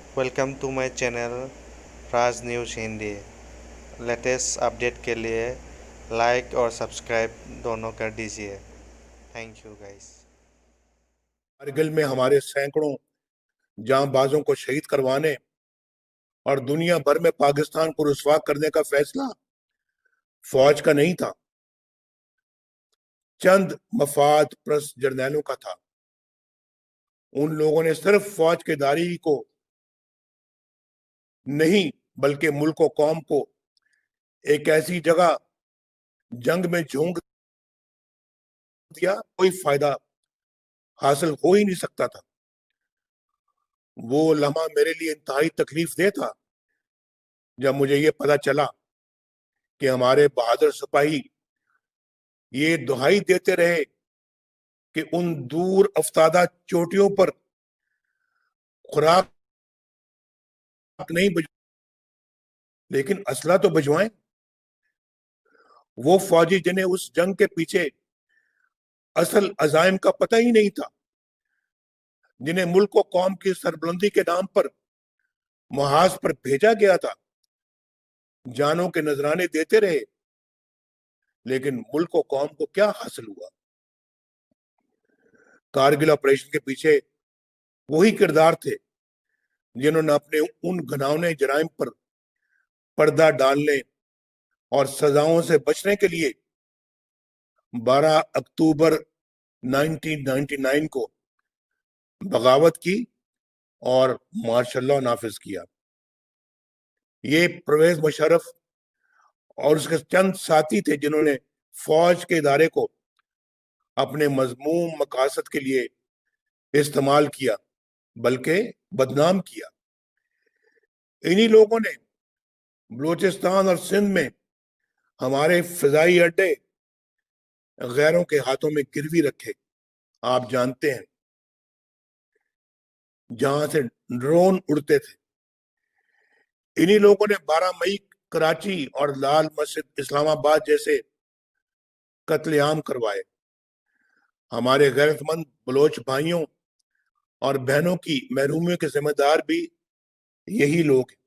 Welcome to my channel Raj news Hindi. Latest update के लिए like और सब्सक्राइब दोनों कर दीजिए। Thank you guys. कारगिल में हमारे सैकड़ों जांबाजों को शहीद करवाने और दुनिया भर में पाकिस्तान को रुसवा करने का फैसला फौज का नहीं था, चंद मफाद प्रस्त जर्नैलों का था। उन लोगों ने सिर्फ फौज के दारी को नहीं बल्कि मुल्क और कौम को एक ऐसी जगह जंग में झोंक दिया कोई फायदा हासिल हो ही नहीं सकता था। वो लम्हा मेरे लिए इंतहाई तकलीफ दे था जब मुझे ये पता चला कि हमारे बहादुर सिपाही ये दुहाई देते रहे कि उन दूर अफ्तादा चोटियों पर खुराक नहीं बज, लेकिन असला तो भिजवाएं। वो फौजी जिन्हें उस जंग के पीछे असल अजायम का पता ही नहीं था, जिन्हें मुल्क और कौम की सरबुलंदी के नाम पर मुहाज पर भेजा गया था, जानों के नजराने देते रहे, लेकिन मुल्क और कौम को क्या हासिल हुआ? कारगिल ऑपरेशन के पीछे वही किरदार थे जिन्होंने अपने उन घिनौने जराइम पर पर्दा डालने और सजाओं से बचने के लिए 12 अक्टूबर 1999 को बगावत की और मार्शल लॉ नाफिज किया। ये परवेज मुशर्रफ और उसके चंद साथी थे जिन्होंने फौज के इदारे को अपने मजमूम मकासद के लिए इस्तेमाल किया, बल्कि बदनाम किया। इन्हीं लोगों ने बलूचिस्तान और सिंध में हमारे फिजाई अड्डे गैरों के हाथों में गिरवी रखे। आप जानते हैं, जहां से ड्रोन उड़ते थे। इन्हीं लोगों ने 12 मई कराची और लाल मस्जिद इस्लामाबाद जैसे कत्लेआम करवाए। हमारे गैरतमंद बलोच भाइयों और बहनों की महरूमियों के जिम्मेदार भी यही लोग हैं।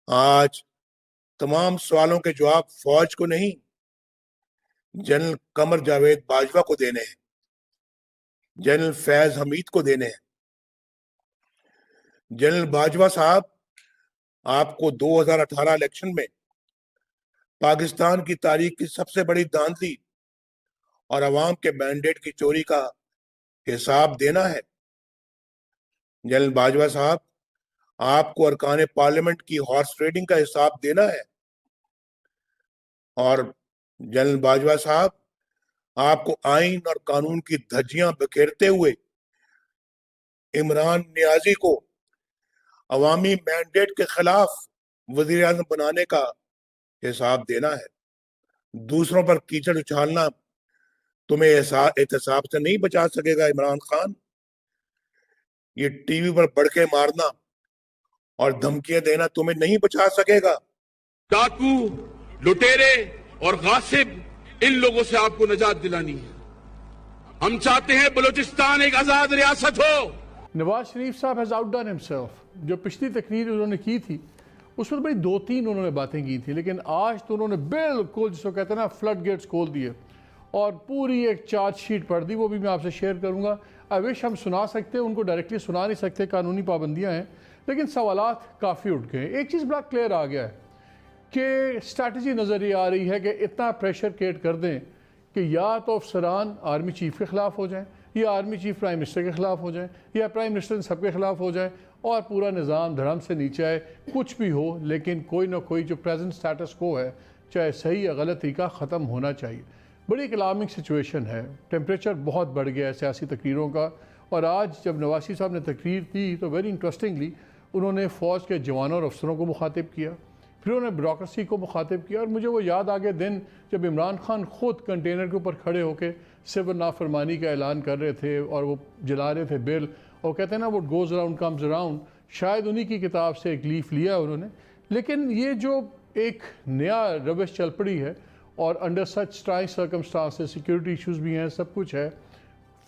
आज तमाम सवालों के जवाब फौज को नहीं, जनरल कमर जावेद बाजवा को देने हैं, जनरल फैज हमीद को देने हैं। जनरल बाजवा साहब, आपको 2018 इलेक्शन में पाकिस्तान की तारीख की सबसे बड़ी धांधली और अवाम के मैंडेट की चोरी का हिसाब देना है। जनरल बाजवा साहब, आपको अरकान पार्लियामेंट की हॉर्स ट्रेडिंग का हिसाब देना है। और जनरल बाजवा साहब, आपको आइन और कानून की धज्जियां बिखेरते हुए इमरान नियाजी को अवामी मैंडेट के खिलाफ वजीर आजम बनाने का हिसाब देना है। दूसरों पर कीचड़ उछालना तुम्हें एहतसाब से नहीं बचा सकेगा इमरान खान। ये टीवी पर बड़के मारना और धमकियां देना तुम्हें नहीं बचा सकेगा। डाकू, लुटेरे और गासिब, इन लोगों से आपको निजात दिलानी है। हम चाहते हैं बलूचिस्तान एक आजाद रियासत हो। नवाज शरीफ साहब हैज़ आउटडन हिमसेल्फ। जो पिछली तकरीर उन्होंने की थी उसमें बड़ी 2-3 उन्होंने बातें की थी, लेकिन आज तो उन्होंने बिल्कुल जिसको कहते हैं ना फ्लड गेट्स खोल दिए और पूरी एक चार्जशीट पढ़ दी। वो भी मैं आपसे शेयर करूंगा। आई विश हम सुना सकते, उनको डायरेक्टली सुना नहीं सकते, कानूनी पाबंदियां हैं, लेकिन सवालात काफ़ी उठ गए। एक चीज़ बड़ा क्लियर आ गया है कि स्ट्रैटेजी नज़र ये आ रही है कि इतना प्रेशर क्रिएट कर दें कि या तो अफसरान आर्मी चीफ के ख़िलाफ़ हो जाएं, या आर्मी चीफ प्राइम मिनिस्टर के ख़िलाफ़ हो जाएं, या प्राइम मिनिस्टर सबके ख़िलाफ़ हो जाए और पूरा निज़ाम धड़म से नीचे आए। कुछ भी हो, लेकिन कोई ना कोई जो प्रेजेंट स्टेटस को है, चाहे सही या गलत तरीका ख़त्म होना चाहिए। बड़ी एक अलार्मिंग सिचुएशन है। टेम्परेचर बहुत बढ़ गया है सियासी तकरीरों का। और आज जब नवाज़ साहब ने तकरीर दी तो वेरी इंटरेस्टिंगली उन्होंने फ़ौज के जवानों और अफसरों को मुखातिब किया, फिर उन्होंने ब्यूरोक्रेसी को मुखातिब किया। और मुझे वो याद आ गया दिन जब इमरान खान ख़ुद कंटेनर के ऊपर खड़े होकर सिविल नाफरमानी का ऐलान कर रहे थे और वो जला रहे थे बिल, और कहते हैं ना वो गोज़ अराउंड कम्स अराउंड। शायद उन्हीं की किताब से एक लीफ लिया उन्होंने। लेकिन ये जो एक नया रविश चल पड़ी है और under such trying circumstances, security issues भी हैं, सब कुछ है,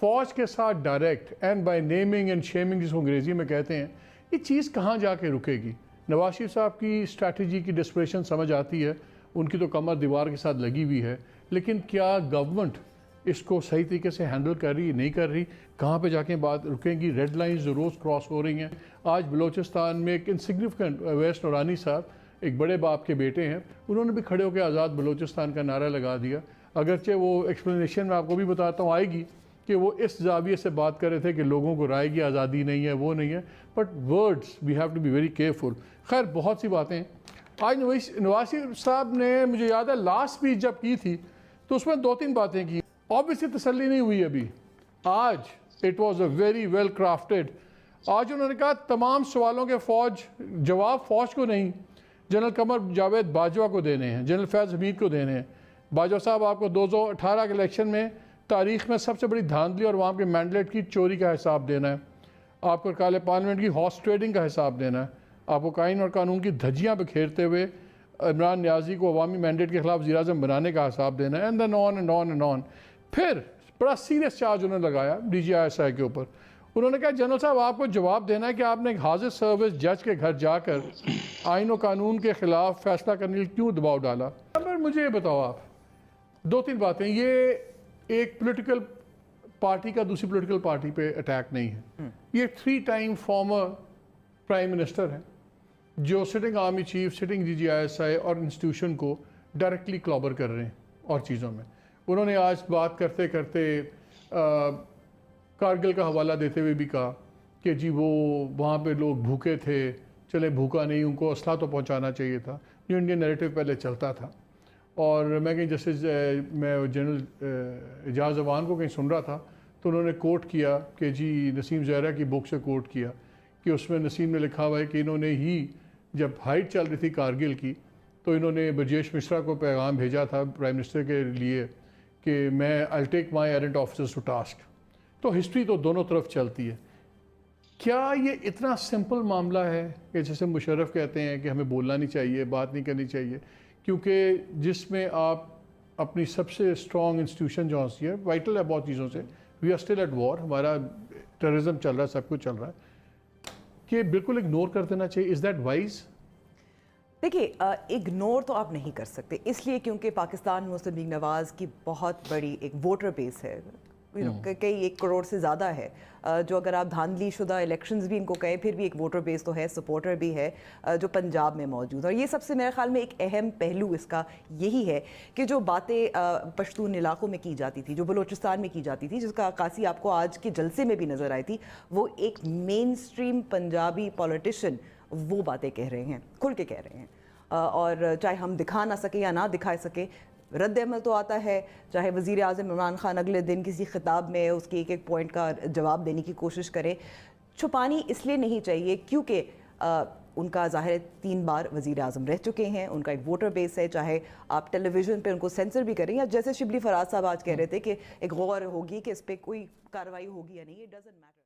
फ़ौज के साथ direct and by naming and shaming जिसको अंग्रेज़ी में कहते हैं, یہ چیز کہاں جا کے رکے گی؟ نواز شریف صاحب کی اسٹریٹجی کی ڈسپریشن سمجھ آتی ہے، ان کی تو کمر دیوار کے ساتھ لگی ہوئی ہے، لیکن کیا گورنمنٹ اس کو صحیح طریقے سے ہینڈل کر رہی ہے؟ نہیں کر رہی. کہاں پہ جا کے بات رکیں گی؟ ریڈ لائنز روز کراس ہو رہی ہیں. آج بلوچستان میں ایک انسگنیفیکنٹ اویس نورانی صاحب ایک بڑے باپ کے بیٹے ہیں، انہوں نے بھی کھڑے ہو کے آزاد بلوچستان کا نعرہ لگا دیا. اگرچہ وہ ایکسپلینیشن میں آپ کو بھی بتاتا ہوں آئے گی کہ وہ اس زاویے سے بات کر رہے تھے کہ لوگوں کو رائے کی آزادی نہیں ہے، وہ نہیں ہے، but words we have to be very careful. خیر بہت سی باتیں ہیں. آج نواز شریف صاحب نے مجھے یاد ہے لاسٹ اسپیچ جب کی تھی تو اس میں 2-3 باتیں کی. آبویسلی تسلی نہیں ہوئی ابھی. آج it was a very well crafted. آج انہوں نے کہا تمام سوالوں کے جواب فوج کو نہیں، جنرل قمر جاوید باجوہ کو دینے ہیں، جنرل فیض حمید کو دینے ہیں. باجوہ صاحب آپ کو 2018 کے الیکشن میں تاریخ میں سب سے بڑی دھاندلی اور وہاں کے مینڈیٹ کی چوری کا حساب دینا ہے. آپ کو کالے پارلیمنٹ کی ہارس ٹریڈنگ کا حساب دینا ہے. آپ کو قائن اور قانون کی دھجیاں بکھیرتے ہوئے عمران نیازی کو عوامی مینڈیٹ کے خلاف وزیر اعظم بنانے کا حساب دینا ہے. And then on and on and on. پھر بڑا سیریس چارج انہوں نے لگایا DGI کے اوپر. انہوں نے کہا جنرل صاحب آپ کو جواب دینا ہے کہ آپ نے ایک حاضر سروس جج کے گھر جا کر آئین و قانون کے خلاف فیصلہ کرنے کے لیے کیوں دباؤ ڈالا. پر مجھے یہ بتاؤ آپ 2-3 باتیں. یہ ایک پولیٹیکل پارٹی کا دوسری پولیٹیکل پارٹی پہ اٹیک نہیں ہے. یہ 3 ٹائم فارمر پرائم منسٹر ہیں جو sitting army chief, sitting DGI اور انسٹیٹیوشن کو ڈائریکٹلی کلابر کر رہے ہیں اور چیزوں میں. انہوں نے آج بات کرتے کرتے کارگل کا حوالہ دیتے ہوئے بھی کہا کہ جی وہ وہاں پہ لوگ بھوکے تھے، چلے بھوکا نہیں، ان کو اسلحہ تو پہنچانا چاہیے تھا، جو انڈین نیریٹو پہلے چلتا تھا. اور میں کہیں جیسے میں جنرل اعجاز امان کو کہیں سن رہا تھا تو انہوں نے کوٹ کیا کہ جی نسیم زہرا کی بک سے کوٹ کیا کہ اس میں نسیم نے لکھا ہوا ہے کہ انہوں نے ہی جب فائٹ چل رہی تھی کارگل کی تو انہوں نے برجیش مشرا کو پیغام بھیجا تھا پرائم منسٹر کے لیے کہ میں I'll take my errant officers to task. تو ہسٹری تو دونوں طرف چلتی ہے. کیا یہ اتنا سمپل معاملہ ہے کہ جیسے مشرف کہتے ہیں کہ ہمیں بولنا نہیں چاہیے، بات نہیں کرنی چاہیے، کیونکہ جس میں آپ اپنی سب سے اسٹرانگ انسٹیٹیوشن جو ہوتی ہے وائٹل ہے بہت چیزوں سے، we are still at war, ہمارا ٹیررزم چل رہا ہے، سب کچھ چل رہا ہے، کہ بالکل اگنور کر دینا چاہیے. Is that wise? دیکھیے اگنور تو آپ نہیں کر سکتے، اس لیے کیونکہ پاکستان مسلم لیگ نواز کی بہت بڑی ایک ووٹر بیس ہے، کئی 1 کروڑ سے زیادہ ہے، جو اگر آپ دھاندلی شدہ الیکشنز بھی ان کو کہیں پھر بھی ایک ووٹر بیس تو ہے، سپورٹر بھی ہے جو پنجاب میں موجود ہے. اور یہ سب سے میرے خیال میں ایک اہم پہلو اس کا یہی ہے کہ جو باتیں پشتون علاقوں میں کی جاتی تھی، جو بلوچستان میں کی جاتی تھی، جس کا عکاسی آپ کو آج کے جلسے میں بھی نظر آئی تھی، وہ ایک مین سٹریم پنجابی پولیٹیشین وہ باتیں کہہ رہے ہیں، کھل کے کہہ رہے ہیں. اور چاہے ہم دکھا نہ سکیں یا نہ دکھا سکیں، رد عمل تو آتا ہے. چاہے وزیر اعظم عمران خان اگلے دن کسی خطاب میں اس کے ایک پوائنٹ کا جواب دینے کی کوشش کرے. چھپانی اس لیے نہیں چاہیے کیونکہ ان کا ظاہر 3 بار وزیر اعظم رہ چکے ہیں، ان کا ایک ووٹر بیس ہے. چاہے آپ ٹیلی ویژن پہ ان کو سینسر بھی کریں یا جیسے شبلی فراز صاحب آج کہہ رہے تھے کہ ایک غور ہوگی کہ اس پہ کوئی کارروائی ہوگی یا نہیں، اٹ ڈزنٹ میٹر.